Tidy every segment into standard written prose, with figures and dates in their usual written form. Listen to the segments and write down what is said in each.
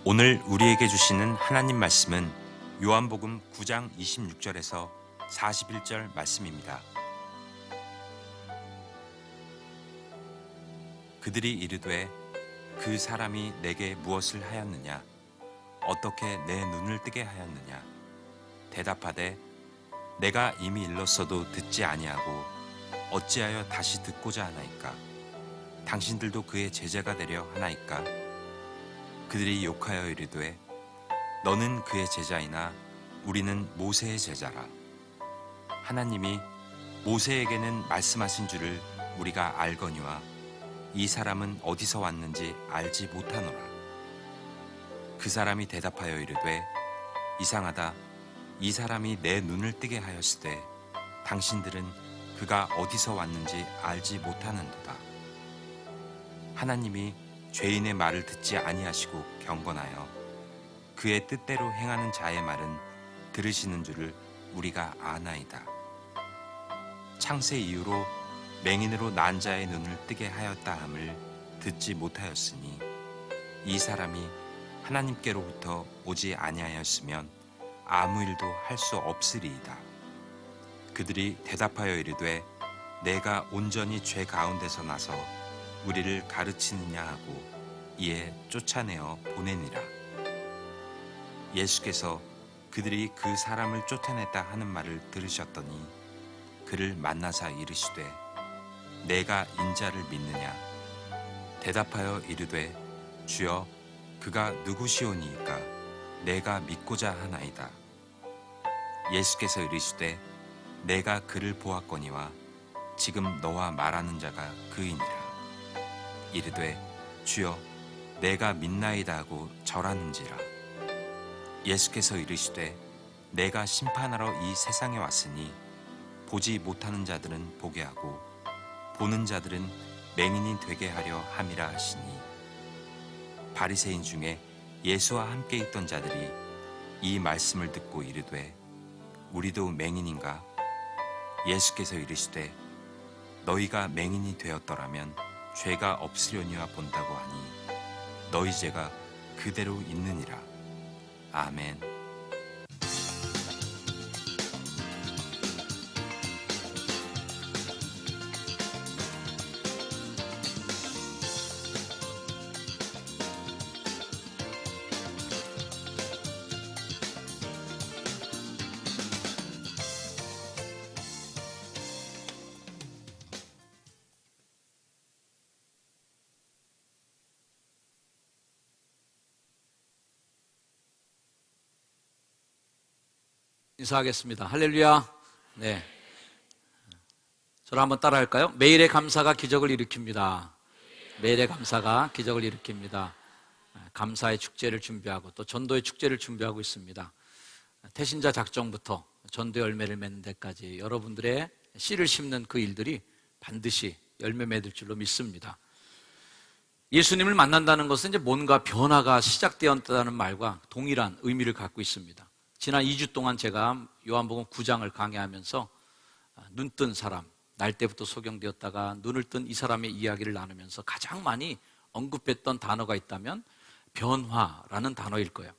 오늘 우리에게 주시는 하나님 말씀은 요한복음 9장 26절에서 41절 말씀입니다. 그들이 이르되 그 사람이 내게 무엇을 하였느냐? 어떻게 내 눈을 뜨게 하였느냐? 대답하되 내가 이미 일렀어도 듣지 아니하고 어찌하여 다시 듣고자 하나이까? 당신들도 그의 제자가 되려 하나이까? 그들이 욕하여 이르되 너는 그의 제자이나 우리는 모세의 제자라. 하나님이 모세에게는 말씀하신 줄을 우리가 알거니와 이 사람은 어디서 왔는지 알지 못하노라. 그 사람이 대답하여 이르되 이상하다. 이 사람이 내 눈을 뜨게 하였으되 당신들은 그가 어디서 왔는지 알지 못하는도다. 하나님이 죄인의 말을 듣지 아니하시고 경건하여 그의 뜻대로 행하는 자의 말은 들으시는 줄을 우리가 아나이다. 창세 이후로 맹인으로 난 자의 눈을 뜨게 하였다 함을 듣지 못하였으니 이 사람이 하나님께로부터 오지 아니하였으면 아무 일도 할 수 없으리이다. 그들이 대답하여 이르되 내가 온전히 죄 가운데서 나서 우리를 가르치느냐 하고 이에 쫓아내어 보내니라. 예수께서 그들이 그 사람을 쫓아냈다 하는 말을 들으셨더니 그를 만나사 이르시되 내가 인자를 믿느냐? 대답하여 이르되 주여 그가 누구시오니이까 내가 믿고자 하나이다. 예수께서 이르시되 내가 그를 보았거니와 지금 너와 말하는 자가 그이니라. 이르되 주여 내가 믿나이다 하고 절하는지라. 예수께서 이르시되 내가 심판하러 이 세상에 왔으니 보지 못하는 자들은 보게 하고 보는 자들은 맹인이 되게 하려 함이라 하시니 바리새인 중에 예수와 함께 있던 자들이 이 말씀을 듣고 이르되 우리도 맹인인가? 예수께서 이르시되 너희가 맹인이 되었더라면 죄가 없으려니와 본다고 하니 너희 죄가 그대로 있느니라. 아멘. 인사하겠습니다. 할렐루야. 네. 저를 한번 따라 할까요? 매일의 감사가 기적을 일으킵니다. 매일의 감사가 기적을 일으킵니다. 감사의 축제를 준비하고 또 전도의 축제를 준비하고 있습니다. 태신자 작정부터 전도 열매를 맺는 데까지 여러분들의 씨를 심는 그 일들이 반드시 열매 맺을 줄로 믿습니다. 예수님을 만난다는 것은 이제 뭔가 변화가 시작되었다는 말과 동일한 의미를 갖고 있습니다. 지난 2주 동안 제가 요한복음 9장을 강의하면서 눈뜬 사람, 날 때부터 소경되었다가 눈을 뜬 이 사람의 이야기를 나누면서 가장 많이 언급했던 단어가 있다면 변화라는 단어일 거예요.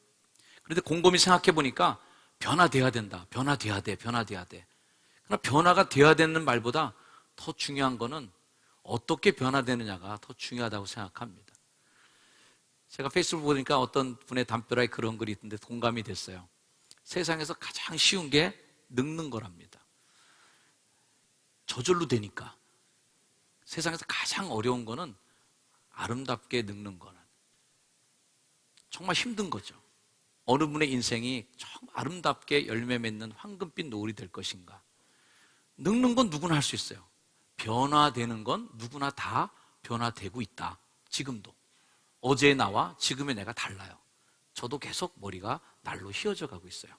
그런데 곰곰이 생각해 보니까 변화돼야 된다, 변화돼야 돼, 변화돼야 돼. 그러나 변화가 돼야 되는 말보다 더 중요한 거는 어떻게 변화되느냐가 더 중요하다고 생각합니다. 제가 페이스북 보니까 어떤 분의 담벼락에 그런 글이 있던데 공감이 됐어요. 세상에서 가장 쉬운 게 늙는 거랍니다. 저절로 되니까. 세상에서 가장 어려운 거는 아름답게 늙는 거는. 정말 힘든 거죠. 어느 분의 인생이 정말 아름답게 열매 맺는 황금빛 노을이 될 것인가. 늙는 건 누구나 할 수 있어요. 변화되는 건 누구나 다 변화되고 있다. 지금도. 어제의 나와 지금의 내가 달라요. 저도 계속 머리가 날로 휘어져 가고 있어요.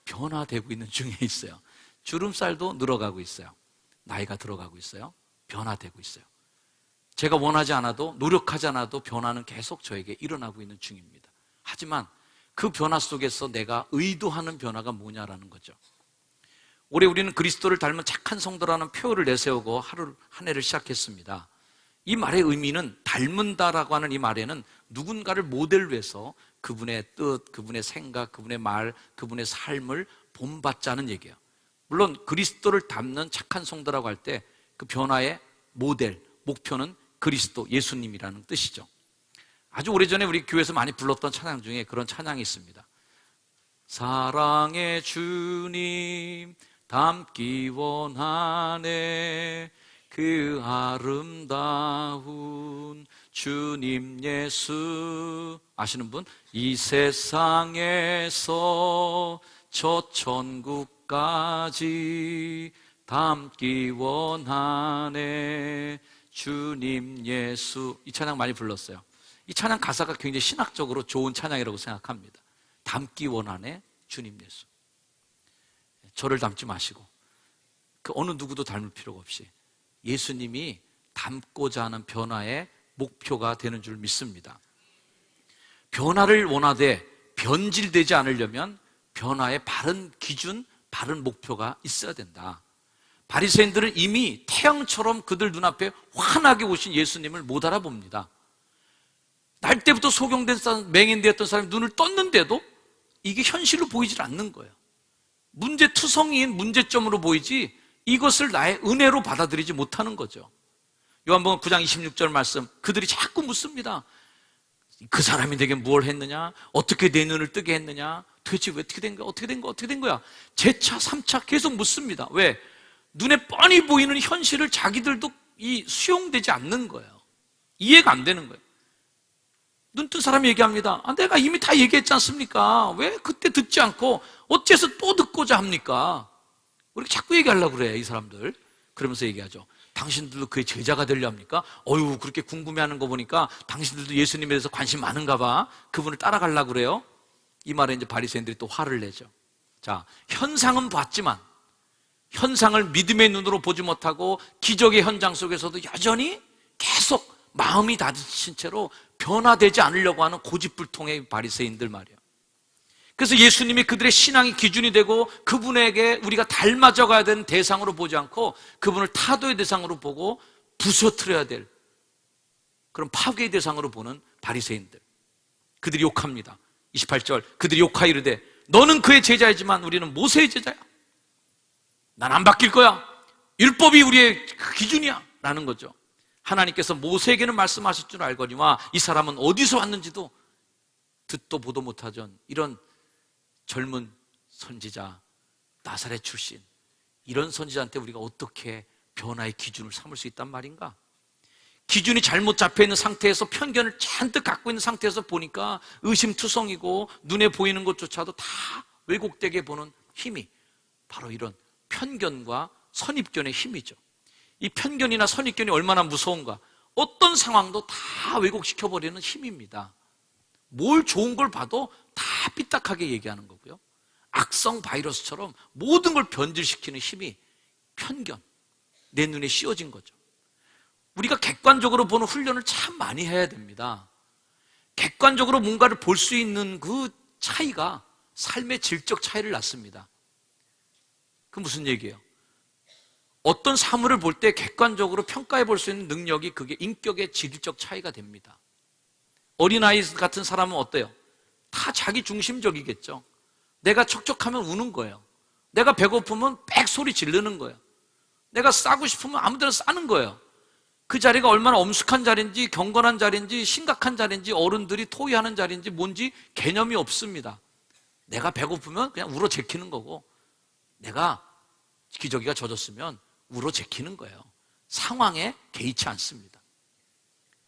변화되고 있는 중에 있어요. 주름살도 늘어가고 있어요. 나이가 들어가고 있어요. 변화되고 있어요. 제가 원하지 않아도 노력하지 않아도 변화는 계속 저에게 일어나고 있는 중입니다. 하지만 그 변화 속에서 내가 의도하는 변화가 뭐냐라는 거죠. 올해 우리는 그리스도를 닮은 착한 성도라는 표어를 내세우고 한 해를 시작했습니다. 이 말의 의미는 닮는다라고 하는 이 말에는 누군가를 모델로 해서 그분의 뜻, 그분의 생각, 그분의 말, 그분의 삶을 본받자는 얘기예요. 물론 그리스도를 닮는 착한 성도라고 할 때 그 변화의 모델, 목표는 그리스도, 예수님이라는 뜻이죠. 아주 오래전에 우리 교회에서 많이 불렀던 찬양 중에 그런 찬양이 있습니다. 사랑의 주님 닮기 원하네, 그 아름다운 주님 예수. 아시는 분? 이 세상에서 저 천국까지 닮기 원하네, 주님 예수. 이 찬양 많이 불렀어요. 이 찬양 가사가 굉장히 신학적으로 좋은 찬양이라고 생각합니다. 닮기 원하네, 주님 예수. 저를 닮지 마시고 그 어느 누구도 닮을 필요가 없이 예수님이 닮고자 하는 변화의 목표가 되는 줄 믿습니다. 변화를 원하되 변질되지 않으려면 변화의 바른 기준, 바른 목표가 있어야 된다. 바리새인들은 이미 태양처럼 그들 눈앞에 환하게 오신 예수님을 못 알아봅니다. 날 때부터 소경된 사람, 맹인되었던 사람이 눈을 떴는데도 이게 현실로 보이질 않는 거예요. 문제투성이인 문제점으로 보이지 이것을 나의 은혜로 받아들이지 못하는 거죠. 요한복음 9장 26절 말씀, 그들이 자꾸 묻습니다. 그 사람이 내게 뭘 했느냐? 어떻게 내 눈을 뜨게 했느냐? 도대체 왜 어떻게 된 거야? 어떻게 된 거야? 어떻게 된 거야? 제차, 3차 계속 묻습니다. 왜? 눈에 뻔히 보이는 현실을 자기들도 수용되지 않는 거예요. 이해가 안 되는 거예요. 눈뜬 사람이 얘기합니다. 내가 이미 다 얘기했지 않습니까? 왜 그때 듣지 않고 어째서 또 듣고자 합니까? 우리 자꾸 얘기하려고 그래, 이 사람들. 그러면서 얘기하죠. 당신들도 그의 제자가 되려 합니까? 어휴, 그렇게 궁금해하는 거 보니까 당신들도 예수님에 대해서 관심 많은가 봐. 그분을 따라가려고 그래요. 이 말에 이제 바리새인들이 또 화를 내죠. 자, 현상은 봤지만 현상을 믿음의 눈으로 보지 못하고 기적의 현장 속에서도 여전히 계속 마음이 다친 채로 변화되지 않으려고 하는 고집불통의 바리새인들 말이에요. 그래서 예수님이 그들의 신앙의 기준이 되고 그분에게 우리가 닮아져 가야 되는 대상으로 보지 않고 그분을 타도의 대상으로 보고 부서뜨려야 될 그런 파괴의 대상으로 보는 바리새인들. 그들이 욕합니다. 28절, 그들이 욕하이르되 너는 그의 제자이지만 우리는 모세의 제자야. 난 안 바뀔 거야. 율법이 우리의 기준이야 라는 거죠. 하나님께서 모세에게는 말씀하실 줄 알거니와 이 사람은 어디서 왔는지도 듣도 보도 못하던 이런 젊은 선지자, 나사렛 출신, 이런 선지자한테 우리가 어떻게 변화의 기준을 삼을 수 있단 말인가? 기준이 잘못 잡혀있는 상태에서 편견을 잔뜩 갖고 있는 상태에서 보니까 의심투성이고 눈에 보이는 것조차도 다 왜곡되게 보는 힘이 바로 이런 편견과 선입견의 힘이죠. 이 편견이나 선입견이 얼마나 무서운가? 어떤 상황도 다 왜곡시켜버리는 힘입니다. 뭘 좋은 걸 봐도 다 삐딱하게 얘기하는 거고요. 악성 바이러스처럼 모든 걸 변질시키는 힘이 편견, 내 눈에 씌워진 거죠. 우리가 객관적으로 보는 훈련을 참 많이 해야 됩니다. 객관적으로 뭔가를 볼 수 있는 그 차이가 삶의 질적 차이를 낳습니다. 그 무슨 얘기예요? 어떤 사물을 볼 때 객관적으로 평가해 볼 수 있는 능력이 그게 인격의 질적 차이가 됩니다. 어린아이 같은 사람은 어때요? 다 자기 중심적이겠죠. 내가 척척하면 우는 거예요. 내가 배고프면 빽 소리 지르는 거예요. 내가 싸고 싶으면 아무 데나 싸는 거예요. 그 자리가 얼마나 엄숙한 자리인지 경건한 자리인지 심각한 자리인지 어른들이 토의하는 자리인지 뭔지 개념이 없습니다. 내가 배고프면 그냥 울어 제키는 거고 내가 기저귀가 젖었으면 울어 제키는 거예요. 상황에 개의치 않습니다.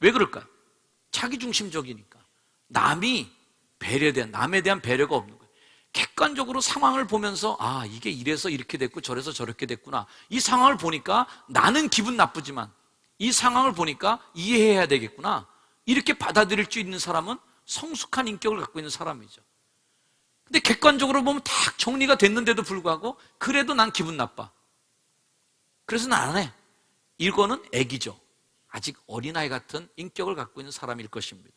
왜 그럴까요? 자기중심적이니까. 남에 대한 배려가 없는 거예요. 객관적으로 상황을 보면서 이게 이래서 이렇게 됐고 저래서 저렇게 됐구나. 이 상황을 보니까 나는 기분 나쁘지만 이 상황을 보니까 이해해야 되겠구나. 이렇게 받아들일 수 있는 사람은 성숙한 인격을 갖고 있는 사람이죠. 근데 객관적으로 보면 딱 정리가 됐는데도 불구하고 그래도 난 기분 나빠. 그래서 난 안 해. 이거는 애기죠. 아직 어린아이 같은 인격을 갖고 있는 사람일 것입니다.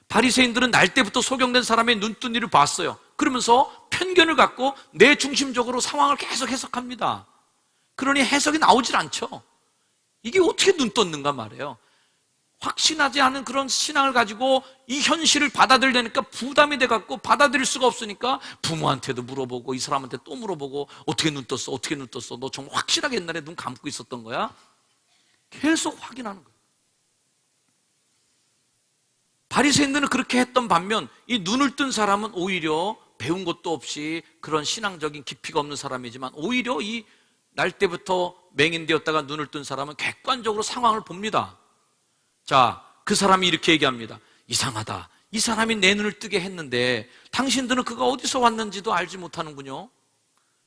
바리새인들은 날 때부터 소경된 사람의 눈뜬이를 봤어요. 그러면서 편견을 갖고 내 중심적으로 상황을 계속 해석합니다. 그러니 해석이 나오질 않죠. 이게 어떻게 눈 떴는가 말이에요. 확신하지 않은 그런 신앙을 가지고 이 현실을 받아들이려니까 부담이 돼갖고 받아들일 수가 없으니까 부모한테도 물어보고 이 사람한테 또 물어보고 어떻게 눈 떴어? 어떻게 눈 떴어? 너 정말 확실하게 옛날에 눈 감고 있었던 거야? 계속 확인하는 거예요. 바리새인들은 그렇게 했던 반면 이 눈을 뜬 사람은 오히려 배운 것도 없이 그런 신앙적인 깊이가 없는 사람이지만 오히려 이 날 때부터 맹인되었다가 눈을 뜬 사람은 객관적으로 상황을 봅니다. 자, 그 사람이 이렇게 얘기합니다. 이상하다. 이 사람이 내 눈을 뜨게 했는데 당신들은 그가 어디서 왔는지도 알지 못하는군요.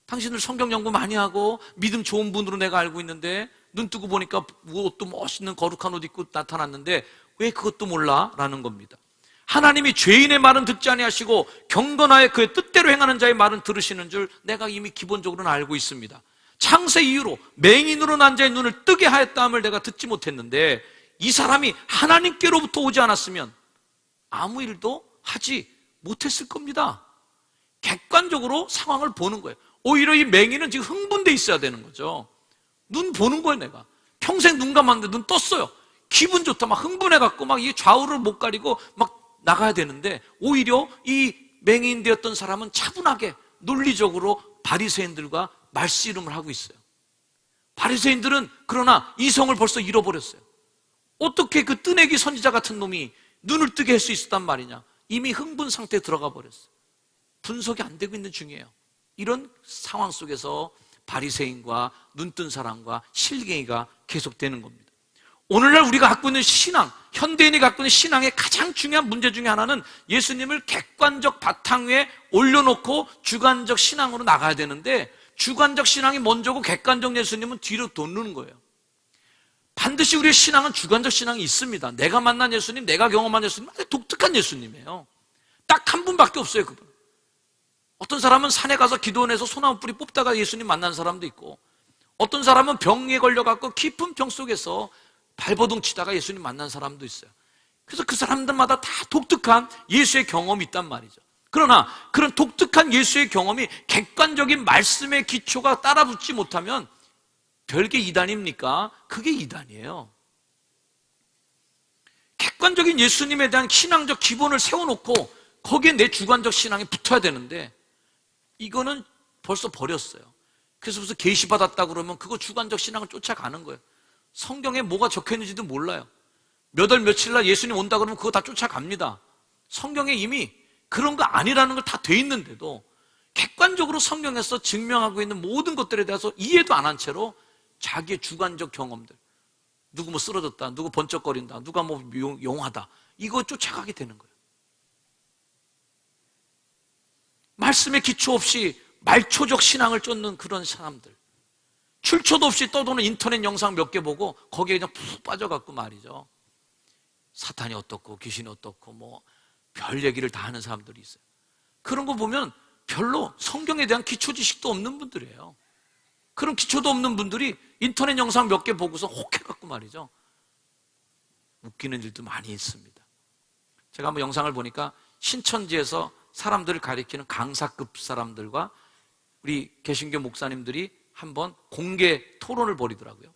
당신들 성경 연구 많이 하고 믿음 좋은 분으로 내가 알고 있는데 눈 뜨고 보니까 옷도 멋있는 거룩한 옷 입고 나타났는데 왜 그것도 몰라? 라는 겁니다. 하나님이 죄인의 말은 듣지 아니하시고 경건하여 그의 뜻대로 행하는 자의 말은 들으시는 줄 내가 이미 기본적으로는 알고 있습니다. 창세 이후로 맹인으로 난 자의 눈을 뜨게 하였다함을 내가 듣지 못했는데 이 사람이 하나님께로부터 오지 않았으면 아무 일도 하지 못했을 겁니다. 객관적으로 상황을 보는 거예요. 오히려 이 맹인은 지금 흥분돼 있어야 되는 거죠. 눈 보는 거예요. 내가 평생 눈 감았는데 눈 떴어요. 기분 좋다. 막 흥분해갖고 막 이 좌우를 못 가리고 막 나가야 되는데 오히려 이 맹인 되었던 사람은 차분하게 논리적으로 바리새인들과 말씨름을 하고 있어요. 바리새인들은 그러나 이성을 벌써 잃어버렸어요. 어떻게 그 뜨내기 선지자 같은 놈이 눈을 뜨게 할 수 있었단 말이냐. 이미 흥분 상태에 들어가 버렸어요. 분석이 안 되고 있는 중이에요. 이런 상황 속에서 바리새인과 눈뜬 사람과 실갱이가 계속되는 겁니다. 오늘날 우리가 갖고 있는 신앙, 현대인이 갖고 있는 신앙의 가장 중요한 문제 중에 하나는 예수님을 객관적 바탕 위에 올려놓고 주관적 신앙으로 나가야 되는데 주관적 신앙이 먼저고 객관적 예수님은 뒤로 돕는 거예요. 반드시 우리의 신앙은 주관적 신앙이 있습니다. 내가 만난 예수님, 내가 경험한 예수님, 아주 독특한 예수님이에요. 딱 한 분밖에 없어요, 그분. 어떤 사람은 산에 가서 기도원에서 소나무 뿌리 뽑다가 예수님 만난 사람도 있고, 어떤 사람은 병에 걸려갖고 깊은 병 속에서 발버둥 치다가 예수님 만난 사람도 있어요. 그래서 그 사람들마다 다 독특한 예수의 경험이 있단 말이죠. 그러나 그런 독특한 예수의 경험이 객관적인 말씀의 기초가 따라붙지 못하면 별게 이단입니까? 그게 이단이에요. 객관적인 예수님에 대한 신앙적 기본을 세워놓고 거기에 내 주관적 신앙이 붙어야 되는데 이거는 벌써 버렸어요. 그래서 무슨 계시 받았다 그러면 그거 주관적 신앙을 쫓아가는 거예요. 성경에 뭐가 적혀있는지도 몰라요. 몇 월 며칠 날 예수님 온다 그러면 그거 다 쫓아갑니다. 성경에 이미 그런 거 아니라는 걸 다 돼 있는데도 객관적으로 성경에서 증명하고 있는 모든 것들에 대해서 이해도 안 한 채로 자기의 주관적 경험들, 누구 뭐 쓰러졌다, 누구 번쩍거린다, 누가 뭐 용하다, 이거 쫓아가게 되는 거예요. 말씀에 기초 없이 말초적 신앙을 쫓는 그런 사람들, 출처도 없이 떠도는 인터넷 영상 몇 개 보고 거기에 그냥 푹 빠져갖고 말이죠. 사탄이 어떻고 귀신이 어떻고 뭐 별 얘기를 다 하는 사람들이 있어요. 그런 거 보면 별로 성경에 대한 기초 지식도 없는 분들이에요. 그런 기초도 없는 분들이 인터넷 영상 몇 개 보고서 혹해갖고 말이죠. 웃기는 일도 많이 있습니다. 제가 한번 영상을 보니까 신천지에서 사람들을 가리키는 강사급 사람들과 우리 개신교 목사님들이 한번 공개 토론을 벌이더라고요.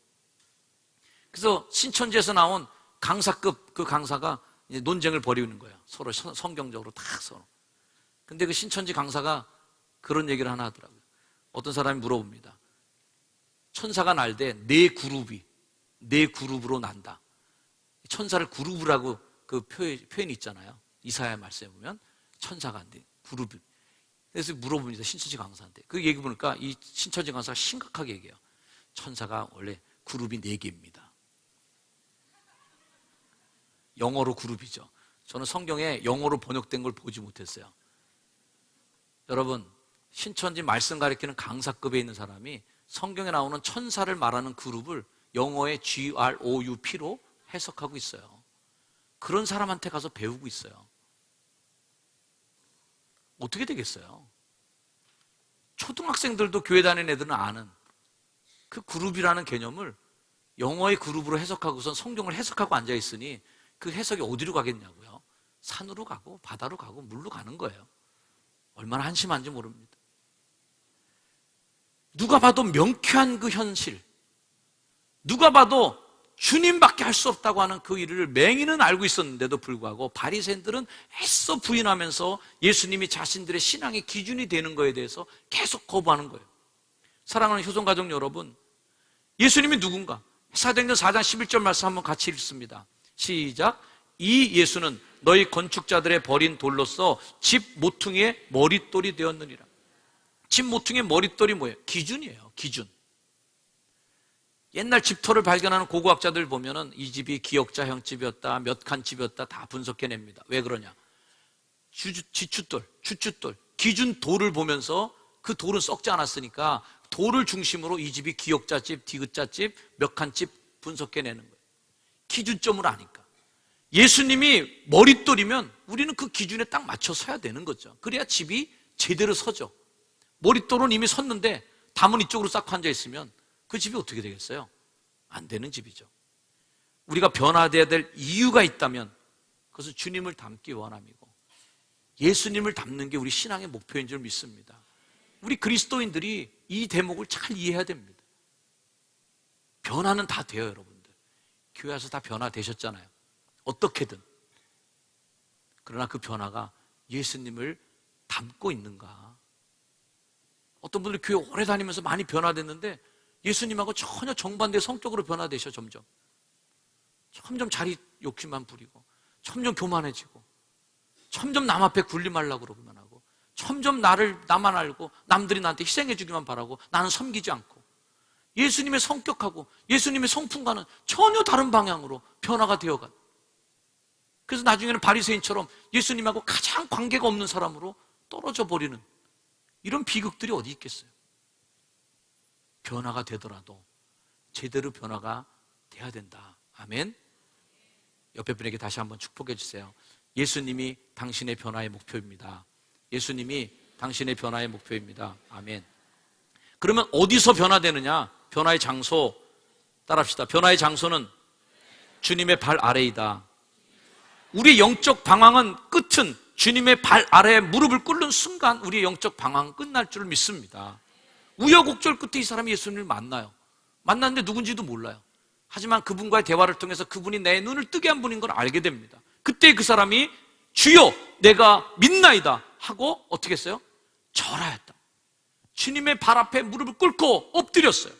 그래서 신천지에서 나온 강사급 그 강사가 이제 논쟁을 벌이는 거예요. 서로 성경적으로 다 서로. 근데 그 신천지 강사가 그런 얘기를 하나 하더라고요. 어떤 사람이 물어봅니다. 천사가 날 때 네 그룹으로 난다. 천사를 그룹이라고 그 표현이 있잖아요. 이사야 말씀에 보면 천사가 네 그룹이. 그래서 물어봅니다. 신천지 강사한테. 그 얘기 보니까 이 신천지 강사가 심각하게 얘기해요. 천사가 원래 그룹이 4개입니다. 영어로 그룹이죠. 저는 성경에 영어로 번역된 걸 보지 못했어요. 여러분, 신천지 말씀 가리키는 강사급에 있는 사람이 성경에 나오는 천사를 말하는 그룹을 영어의 GROUP로 해석하고 있어요. 그런 사람한테 가서 배우고 있어요. 어떻게 되겠어요? 초등학생들도 교회 다니는 애들은 아는 그 그룹이라는 개념을 영어의 그룹으로 해석하고선 성경을 해석하고 앉아있으니 그 해석이 어디로 가겠냐고요? 산으로 가고 바다로 가고 물로 가는 거예요. 얼마나 한심한지 모릅니다. 누가 봐도 명쾌한 그 현실, 누가 봐도 주님밖에 할 수 없다고 하는 그 일을 맹인은 알고 있었는데도 불구하고 바리새인들은 애써 부인하면서 예수님이 자신들의 신앙의 기준이 되는 거에 대해서 계속 거부하는 거예요. 사랑하는 효성가족 여러분, 예수님이 누군가? 사도행전 4장 11절 말씀 한번 같이 읽습니다. 시작. 이 예수는 너희 건축자들의 버린 돌로서 집 모퉁이의 머릿돌이 되었느니라. 집 모퉁이의 머릿돌이 뭐예요? 기준이에요. 기준. 옛날 집터를 발견하는 고고학자들 보면은 이 집이 기역자형 집이었다, 몇 칸 집이었다 다 분석해냅니다. 왜 그러냐? 지춧돌, 주춧돌, 기준 돌을 보면서 그 돌은 썩지 않았으니까 돌을 중심으로 이 집이 기역자집, 디귿자집, 몇 칸 집 분석해내는 거예요. 기준점을 아니까. 예수님이 머릿돌이면 우리는 그 기준에 딱 맞춰 서야 되는 거죠. 그래야 집이 제대로 서죠. 머릿돌은 이미 섰는데 담은 이쪽으로 싹 앉아 있으면 그 집이 어떻게 되겠어요? 안 되는 집이죠. 우리가 변화되어야 될 이유가 있다면 그것은 주님을 닮기 원함이고 예수님을 닮는 게 우리 신앙의 목표인 줄 믿습니다. 우리 그리스도인들이 이 대목을 잘 이해해야 됩니다. 변화는 다 돼요, 여러분들. 교회 와서 다 변화되셨잖아요. 어떻게든. 그러나 그 변화가 예수님을 닮고 있는가? 어떤 분들이 교회 오래 다니면서 많이 변화됐는데 예수님하고 전혀 정반대 성격으로 변화되셔. 점점 자리 욕심만 부리고 점점 교만해지고 점점 남 앞에 군림하려고 그러기만 하고 점점 나만 알고 남들이 나한테 희생해 주기만 바라고 나는 섬기지 않고 예수님의 성격하고 예수님의 성품과는 전혀 다른 방향으로 변화가 되어간. 그래서 나중에는 바리새인처럼 예수님하고 가장 관계가 없는 사람으로 떨어져 버리는 이런 비극들이 어디 있겠어요? 변화가 되더라도 제대로 변화가 돼야 된다. 아멘. 옆에 분에게 다시 한번 축복해 주세요. 예수님이 당신의 변화의 목표입니다. 예수님이 당신의 변화의 목표입니다. 아멘. 그러면 어디서 변화되느냐? 변화의 장소 따라합시다. 변화의 장소는 주님의 발 아래이다. 우리의 영적 방황은 끝은 주님의 발 아래에 무릎을 꿇는 순간 우리의 영적 방황은 끝날 줄 믿습니다. 우여곡절 끝에 이 사람이 예수님을 만나요. 만났는데 누군지도 몰라요. 하지만 그분과의 대화를 통해서 그분이 내 눈을 뜨게 한 분인 걸 알게 됩니다. 그때 그 사람이 주여 내가 믿나이다 하고 어떻게 했어요? 절하였다. 주님의 발 앞에 무릎을 꿇고 엎드렸어요.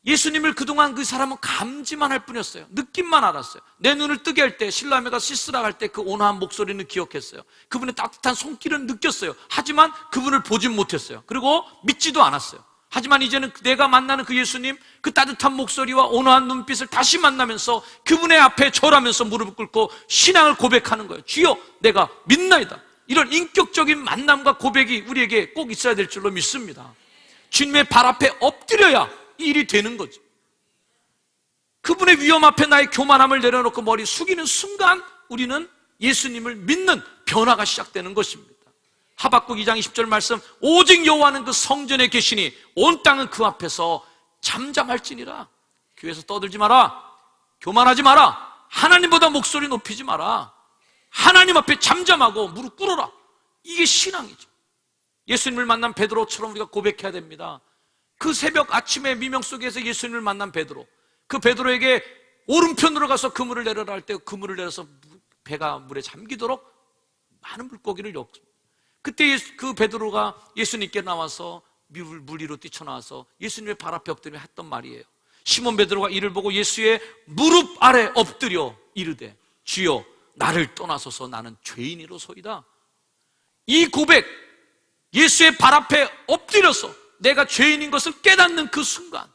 예수님을 그동안 그 사람은 감지만 할 뿐이었어요. 느낌만 알았어요. 내 눈을 뜨게 할 때 실라메가 씻으라 할 때 그 온화한 목소리는 기억했어요. 그분의 따뜻한 손길은 느꼈어요. 하지만 그분을 보진 못했어요. 그리고 믿지도 않았어요. 하지만 이제는 내가 만나는 그 예수님, 그 따뜻한 목소리와 온화한 눈빛을 다시 만나면서 그분의 앞에 절하면서 무릎을 꿇고 신앙을 고백하는 거예요. 주여 내가 믿나이다. 이런 인격적인 만남과 고백이 우리에게 꼭 있어야 될 줄로 믿습니다. 주님의 발 앞에 엎드려야 이 일이 되는 거죠. 그분의 위험 앞에 나의 교만함을 내려놓고 머리 숙이는 순간 우리는 예수님을 믿는 변화가 시작되는 것입니다. 하박국 2장 20절 말씀, 오직 여호와는 그 성전에 계시니 온 땅은 그 앞에서 잠잠할지니라. 교회에서 떠들지 마라. 교만하지 마라. 하나님보다 목소리 높이지 마라. 하나님 앞에 잠잠하고 무릎 꿇어라. 이게 신앙이죠. 예수님을 만난 베드로처럼 우리가 고백해야 됩니다. 그 새벽 아침에 미명 속에서 예수님을 만난 베드로, 그 베드로에게 오른편으로 가서 그물을 내려라 할 때 그물을 내려서 배가 물에 잠기도록 많은 물고기를 엮습니다. 그때 그 베드로가 예수님께 나와서 물 위로 뛰쳐나와서 예수님의 발 앞에 엎드리며 했던 말이에요. 시몬 베드로가 이를 보고 예수의 무릎 아래 엎드려 이르되 주여 나를 떠나소서 나는 죄인이로소이다. 이 고백, 예수의 발 앞에 엎드려서 내가 죄인인 것을 깨닫는 그 순간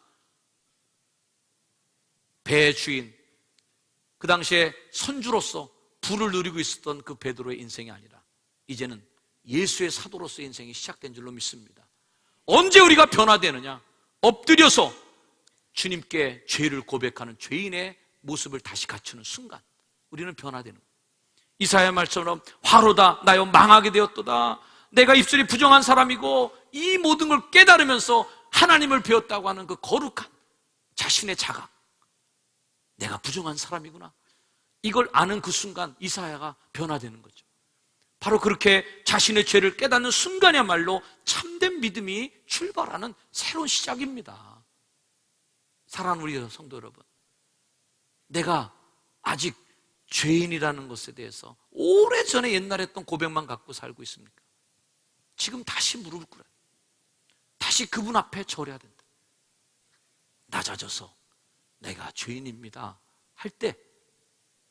배의 주인, 그 당시에 선주로서 부를 누리고 있었던 그 베드로의 인생이 아니라 이제는 예수의 사도로서의 인생이 시작된 줄로 믿습니다. 언제 우리가 변화되느냐? 엎드려서 주님께 죄를 고백하는 죄인의 모습을 다시 갖추는 순간 우리는 변화되는 거예요. 이사야 말처럼 화로다 나여 망하게 되었도다. 내가 입술이 부정한 사람이고 이 모든 걸 깨달으면서 하나님을 배웠다고 하는 그 거룩한 자신의 자각, 내가 부정한 사람이구나, 이걸 아는 그 순간 이사야가 변화되는 거죠. 바로 그렇게 자신의 죄를 깨닫는 순간이야말로 참된 믿음이 출발하는 새로운 시작입니다. 사랑하는 우리 성도 여러분, 내가 아직 죄인이라는 것에 대해서 오래전에 옛날에 했던 고백만 갖고 살고 있습니까? 지금 다시 무릎을 꿇어야 돼. 다시 그분 앞에 절해야 된다. 낮아져서 내가 죄인입니다 할 때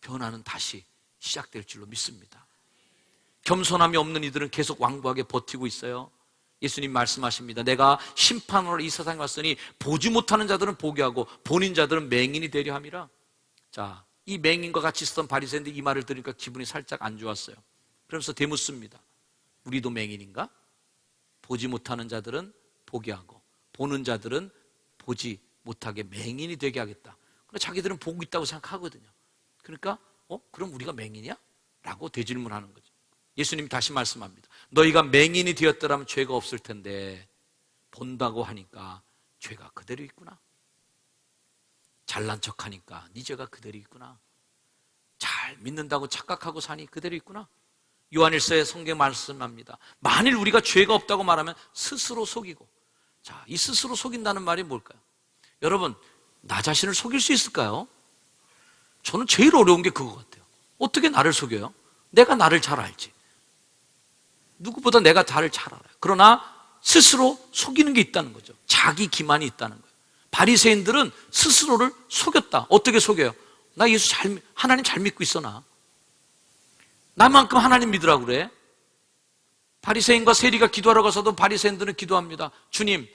변화는 다시 시작될 줄로 믿습니다. 겸손함이 없는 이들은 계속 완고하게 버티고 있어요. 예수님 말씀하십니다. 내가 심판으로 이 세상에 왔으니 보지 못하는 자들은 보게 하고 보는 자들은 맹인이 되려 함이라. 자, 이 맹인과 같이 있었던 바리새인들이 이 말을 들으니까 기분이 살짝 안 좋았어요. 그러면서 되묻습니다. 우리도 맹인인가? 보지 못하는 자들은 보게 하고 보는 자들은 보지 못하게 맹인이 되게 하겠다. 그러니까 자기들은 보고 있다고 생각하거든요. 그러니까 그럼 우리가 맹인이야? 라고 되질문하는 거죠. 예수님이 다시 말씀합니다. 너희가 맹인이 되었더라면 죄가 없을 텐데 본다고 하니까 죄가 그대로 있구나. 잘난 척하니까 네 죄가 그대로 있구나. 잘 믿는다고 착각하고 사니 그대로 있구나. 요한일서에 성경 말씀합니다. 만일 우리가 죄가 없다고 말하면 스스로 속이고. 자, 이 스스로 속인다는 말이 뭘까요? 여러분, 나 자신을 속일 수 있을까요? 저는 제일 어려운 게 그거 같아요. 어떻게 나를 속여요? 내가 나를 잘 알지. 누구보다 내가 나를 잘 알아요. 그러나 스스로 속이는 게 있다는 거죠. 자기 기만이 있다는 거예요. 바리새인들은 스스로를 속였다. 어떻게 속여요? 나 예수 하나님 잘 믿고 있어 나. 나만큼 하나님 믿으라고 그래. 바리새인과 세리가 기도하러 가서도 바리새인들은 기도합니다. 주님,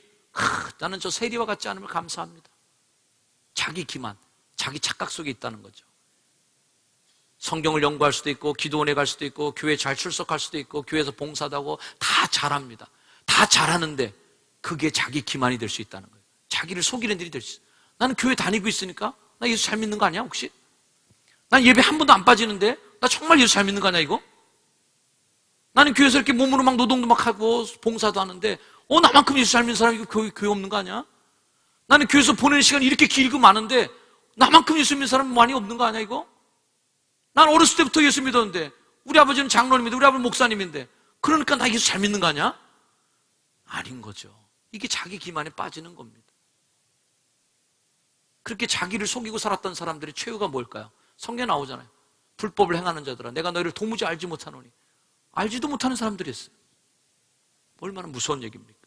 나는 저 세리와 같지 않으면 감사합니다. 자기 기만, 자기 착각 속에 있다는 거죠. 성경을 연구할 수도 있고 기도원에 갈 수도 있고 교회 잘 출석할 수도 있고 교회에서 봉사도 하고 다 잘합니다. 다 잘하는데 그게 자기 기만이 될 수 있다는 거예요. 자기를 속이는 일이 될 수 있어요. 나는 교회 다니고 있으니까 나 예수 잘 믿는 거 아니야 혹시? 난 예배 한 번도 안 빠지는데 나 정말 예수 잘 믿는 거 아니야 이거? 나는 교회에서 이렇게 몸으로 막 노동도 막 하고 봉사도 하는데 나만큼 예수 잘 믿는 사람이 교회 없는 거 아니야? 나는 교회에서 보내는 시간이 이렇게 길고 많은데 나만큼 예수 믿는 사람 많이 없는 거 아니야 이거? 난 어렸을 때부터 예수 믿었는데 우리 아버지는 장로님인데 우리 아버지는 목사님인데 그러니까 나 예수 잘 믿는 거 아니야? 아닌 거죠. 이게 자기 기만에 빠지는 겁니다. 그렇게 자기를 속이고 살았던 사람들의 최후가 뭘까요? 성경에 나오잖아요. 불법을 행하는 자들아 내가 너희를 도무지 알지 못하노니. 알지도 못하는 사람들이 있어요. 얼마나 무서운 얘기입니까?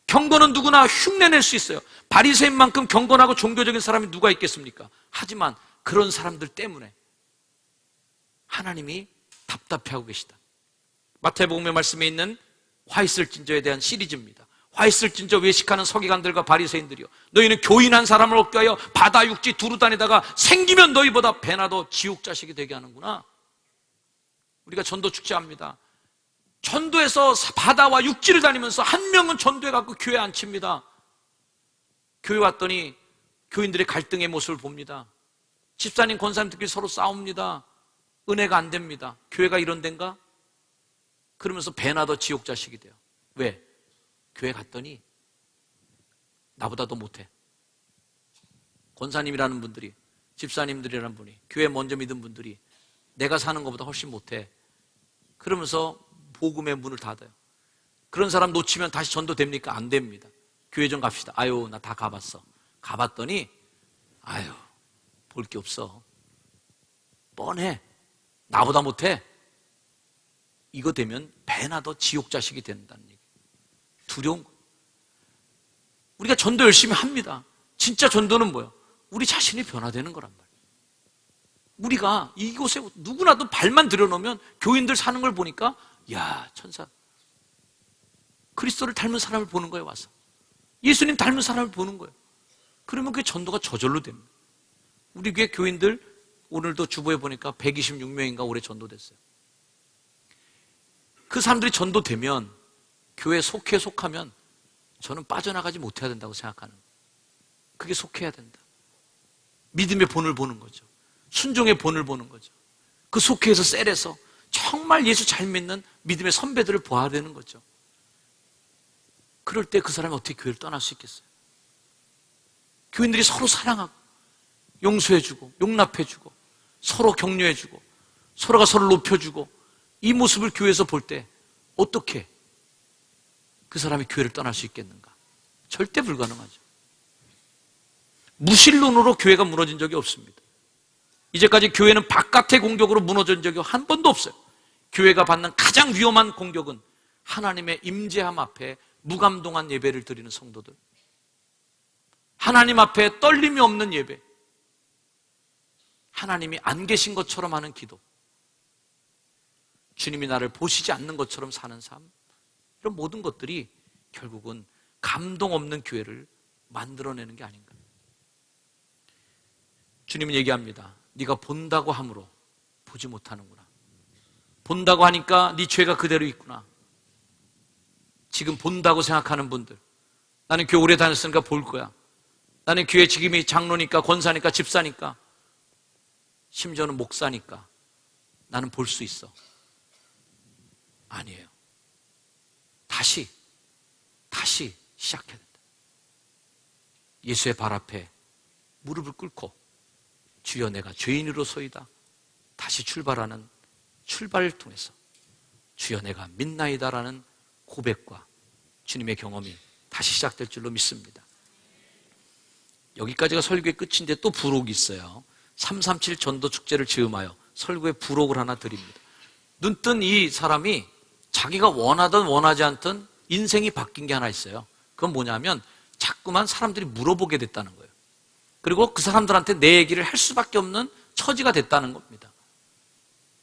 경건은 누구나 흉내낼 수 있어요. 바리새인만큼 경건하고 종교적인 사람이 누가 있겠습니까? 하지만 그런 사람들 때문에 하나님이 답답해하고 계시다. 마태복음의 말씀에 있는 화 있을 진저에 대한 시리즈입니다. 화 있을 진저 외식하는 서기관들과 바리새인들이요 너희는 교인한 사람을 얻게 하여 바다 육지 두루 다니다가 생기면 너희보다 배나 더 지옥 자식이 되게 하는구나. 우리가 전도 축제합니다. 전도에서 바다와 육지를 다니면서 한 명은 전도해 갖고 교회 안 칩니다. 교회 왔더니 교인들의 갈등의 모습을 봅니다. 집사님 권사님들끼리 서로 싸웁니다. 은혜가 안 됩니다. 교회가 이런 데인가? 그러면서 배나 더 지옥 자식이 돼요. 왜? 교회 갔더니 나보다 더 못해. 권사님이라는 분들이, 집사님들이라는 분이, 교회 먼저 믿은 분들이 내가 사는 것보다 훨씬 못해. 그러면서 복음의 문을 닫아요. 그런 사람 놓치면 다시 전도됩니까? 안 됩니다. 교회 좀 갑시다. 아유, 나 다 가봤어. 가봤더니 아유, 볼 게 없어. 뻔해. 나보다 못해. 이거 되면 배나 더 지옥 자식이 된다는 얘기. 두려운 거. 우리가 전도 열심히 합니다. 진짜 전도는 뭐예요? 우리 자신이 변화되는 거란 말이에요. 우리가 이곳에 누구나도 발만 들여놓으면 교인들 사는 걸 보니까 야, 천사. 그리스도를 닮은 사람을 보는 거예요, 와서. 예수님 닮은 사람을 보는 거예요. 그러면 그게 전도가 저절로 됩니다. 우리 교회 교인들 오늘도 주보에 보니까 126명인가 올해 전도됐어요. 그 사람들이 전도되면 교회 속하면 저는 빠져나가지 못해야 된다고 생각하는 거예요. 그게 속해야 된다. 믿음의 본을 보는 거죠. 순종의 본을 보는 거죠. 그 속해에서 셀에서 정말 예수 잘 믿는 믿음의 선배들을 보아야 되는 거죠. 그럴 때 그 사람이 어떻게 교회를 떠날 수 있겠어요? 교인들이 서로 사랑하고 용서해주고 용납해주고 서로 격려해주고 서로가 서로를 높여주고 이 모습을 교회에서 볼 때 어떻게 그 사람이 교회를 떠날 수 있겠는가? 절대 불가능하죠. 무신론으로 교회가 무너진 적이 없습니다. 이제까지 교회는 바깥의 공격으로 무너진 적이 한 번도 없어요. 교회가 받는 가장 위험한 공격은 하나님의 임재함 앞에 무감동한 예배를 드리는 성도들, 하나님 앞에 떨림이 없는 예배, 하나님이 안 계신 것처럼 하는 기도, 주님이 나를 보시지 않는 것처럼 사는 삶, 이런 모든 것들이 결국은 감동 없는 교회를 만들어내는 게 아닌가. 주님은 얘기합니다. 네가 본다고 함으로 보지 못하는구나. 본다고 하니까 네 죄가 그대로 있구나. 지금 본다고 생각하는 분들, 나는 교회 오래 다녔으니까 볼 거야. 나는 교회 지금이 장로니까, 권사니까, 집사니까, 심지어는 목사니까 나는 볼 수 있어. 아니에요. 다시 시작해야 된다. 예수의 발 앞에 무릎을 꿇고 주여 내가 죄인으로소이다. 다시 출발하는 출발을 통해서 주여 내가 믿나이다라는 고백과 주님의 경험이 다시 시작될 줄로 믿습니다. 여기까지가 설교의 끝인데 또 부록이 있어요. 337 전도 축제를 즈음하여 설교의 부록을 하나 드립니다. 눈뜬 이 사람이 자기가 원하든 원하지 않든 인생이 바뀐 게 하나 있어요. 그건 뭐냐면 자꾸만 사람들이 물어보게 됐다는 거예요. 그리고 그 사람들한테 내 얘기를 할 수밖에 없는 처지가 됐다는 겁니다.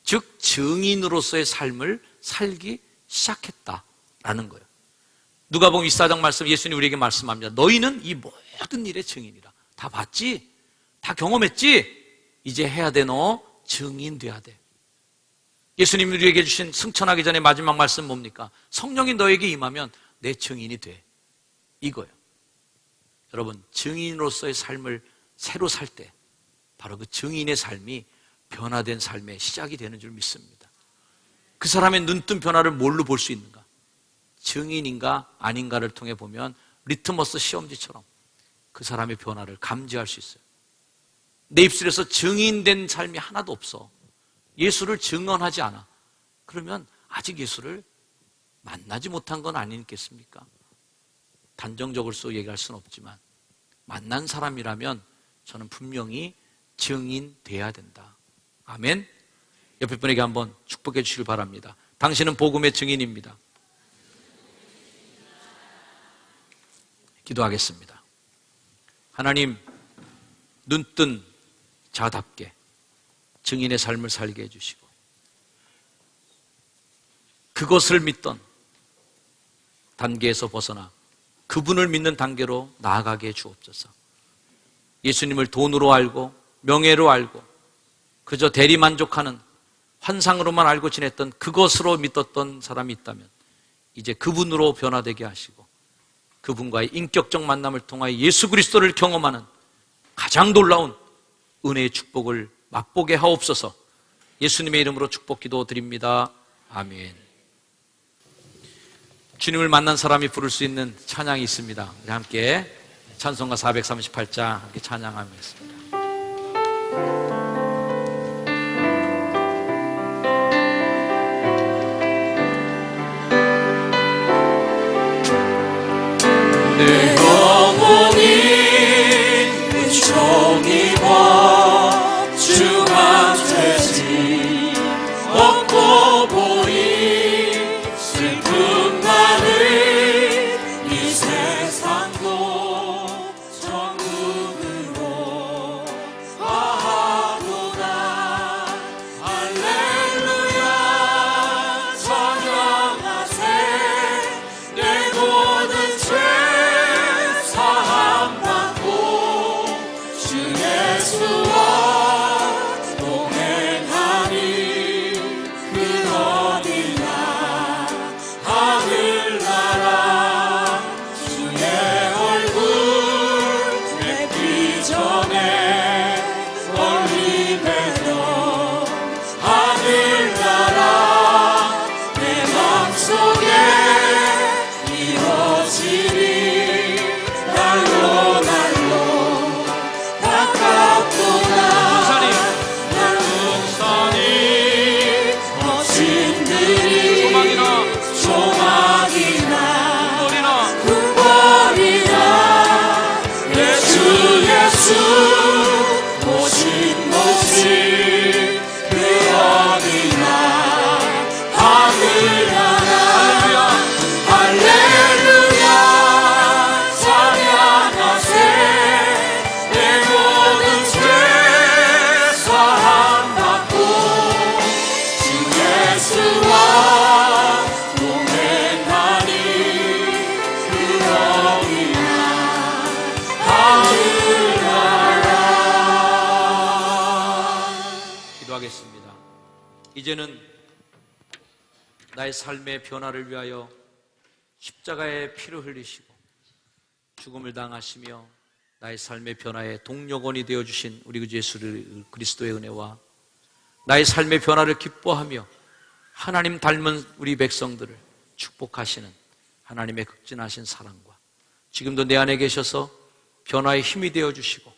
즉 증인으로서의 삶을 살기 시작했다라는 거예요. 누가복음 24장 말씀, 예수님 우리에게 말씀합니다. 너희는 이 모든 일의 증인이라. 다 봤지? 다 경험했지? 이제 해야 돼. 너 증인 돼야 돼. 예수님이 우리에게 주신 승천하기 전에 마지막 말씀 뭡니까? 성령이 너에게 임하면 내 증인이 돼. 이거예요. 여러분, 증인으로서의 삶을 새로 살 때 바로 그 증인의 삶이 변화된 삶의 시작이 되는 줄 믿습니다. 그 사람의 눈뜬 변화를 뭘로 볼 수 있는가? 증인인가 아닌가를 통해 보면 리트머스 시험지처럼 그 사람의 변화를 감지할 수 있어요. 내 입술에서 증인된 삶이 하나도 없어. 예수를 증언하지 않아. 그러면 아직 예수를 만나지 못한 건 아니겠습니까? 단정적으로 얘기할 수는 없지만 만난 사람이라면 저는 분명히 증인돼야 된다. 아멘. 옆에 분에게 한번 축복해 주시길 바랍니다. 당신은 복음의 증인입니다. 기도하겠습니다. 하나님, 눈뜬 자답게 증인의 삶을 살게 해주시고 그것을 믿던 단계에서 벗어나 그분을 믿는 단계로 나아가게 해 주옵소서. 예수님을 돈으로 알고 명예로 알고 그저 대리만족하는 환상으로만 알고 지냈던 그것으로 믿었던 사람이 있다면 이제 그분으로 변화되게 하시고 그분과의 인격적 만남을 통하여 예수 그리스도를 경험하는 가장 놀라운 은혜의 축복을 맛보게 하옵소서. 예수님의 이름으로 축복 기도드립니다. 아멘. 주님을 만난 사람이 부를 수 있는 찬양이 있습니다. 우리 함께 찬송가 438장 함께 찬양하겠습니다. 내 영혼이 은총이와 중한 죄지 없고 보이 슬픔 많은 이 세상도 천국으로 이제는 나의 삶의 변화를 위하여 십자가의 피를 흘리시고 죽음을 당하시며 나의 삶의 변화의 동력원이 되어주신 우리 구 예수 그리스도의 은혜와 나의 삶의 변화를 기뻐하며 하나님 닮은 우리 백성들을 축복하시는 하나님의 극진하신 사랑과 지금도 내 안에 계셔서 변화의 힘이 되어주시고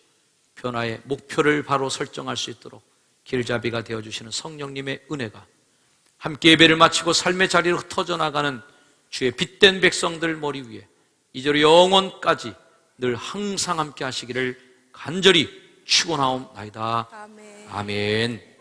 변화의 목표를 바로 설정할 수 있도록 길잡이가 되어주시는 성령님의 은혜가 함께 예배를 마치고 삶의 자리로 흩어져 나가는 주의 빛된 백성들 머리 위에 이제로 영원까지 늘 항상 함께 하시기를 간절히 축원하옵나이다. 아멘. 아멘.